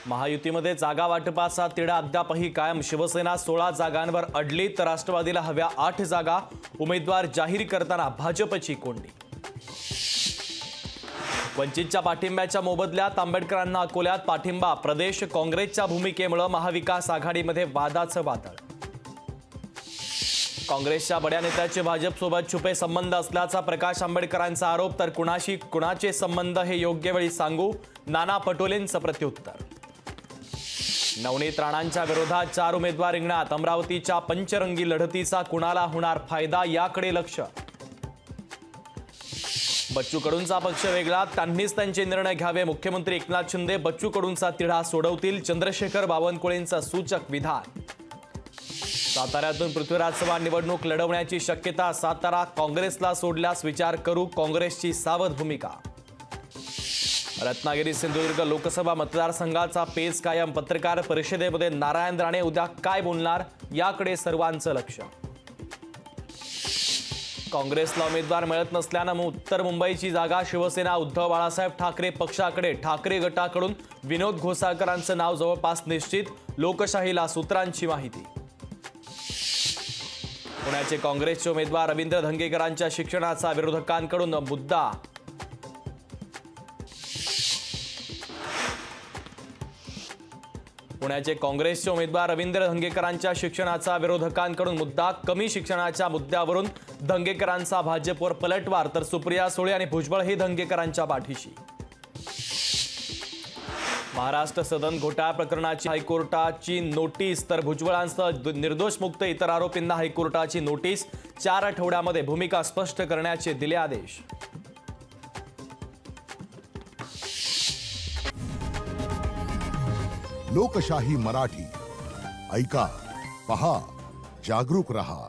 महायुतीमध्ये जागा वाटपाचा तिढा अद्यापही कायम। शिवसेना 16 जागांवर अडली तर राष्ट्रवादीला हव्या 8 जागा। उमेदवार जाहीर करताना भाजपची कोंडी। वंचितच्या पाठिंब्याच्या मोबदल्यात आंबेडकरांना अकोल्यात पाठिंबा। प्रदेश काँग्रेसच्या भूमिकेमुळे महाविकास आघाडीमध्ये वादाचं वादळ। काँग्रेसच्या बड्या नेत्याचे भाजपसोबत छुपे संबंध असल्याचा प्रकाश आंबेडकरांचा आरोप। तर कुणाचे संबंध हे योग्य वेळी सांगू, नाना पटोलेंचं प्रत्युत्तर। नवनीत राणांच्या विरोधात 4 उमेदवार रिंगणात। अमरावतीच्या पंचरंगी लढतीचा कुणाला होणार फायदा, याकडे लक्ष। बच्चू कडूंचा पक्ष वेगळा, त्यांनीच त्यांचे निर्णय घ्यावे। मुख्यमंत्री एकनाथ शिंदे बच्चू कडूंचा तिढा सोडवतील। चंद्रशेखर बावनकुळेंचं सूचक विधान। साताऱ्यातून पृथ्वीराज चव्हाण निवडणूक लढवण्याची शक्यता। सातारा काँग्रेसला सोडल्यास विचार करू, काँग्रेसची सावध भूमिका। रत्नागिरी सिंधुदुर्ग लोकसभा मतदारसंघाचा पेच कायम। पत्रकार परिषदेमध्ये नारायण राणे उद्या काय बोलणार, याकडे सर्वांचं लक्ष। काँग्रेसला उमेदवार मिळत नसल्यानं उत्तर मुंबईची जागा शिवसेना उद्धव बाळासाहेब ठाकरे पक्षाकडे। ठाकरे गटाकडून विनोद घोसाळकरांचं नाव जवळपास निश्चित। लोकशाहीला सूत्रांची माहिती। पुण्याचे काँग्रेसचे उमेदवार रवींद्र धंगेकरांच्या शिक्षणाचा विरोधकांकडून मुद्दा। पुण्याचे काँग्रेसचे उमेदवार रवींद्र धंगेकरांच्या शिक्षणाचा विरोधकांकडून मुद्दा। कमी शिक्षणाच्या मुद्द्यावरून धंगेकरांचा भाजपवर पलटवार। तर सुप्रिया सुळे आणि भुजबळ हे धंगेकरांच्या पाठीशी। महाराष्ट्र सदन घोटाळा प्रकरणाची हायकोर्टाची नोटीस। तर भुजबळांसह निर्दोष मुक्त इतर आरोपींना हायकोर्टाची नोटीस। 4 आठवड्यामध्ये भूमिका स्पष्ट करण्याचे दिले आदेश। लोकशाही मराठी ऐका, पहा, जागरूक रहा।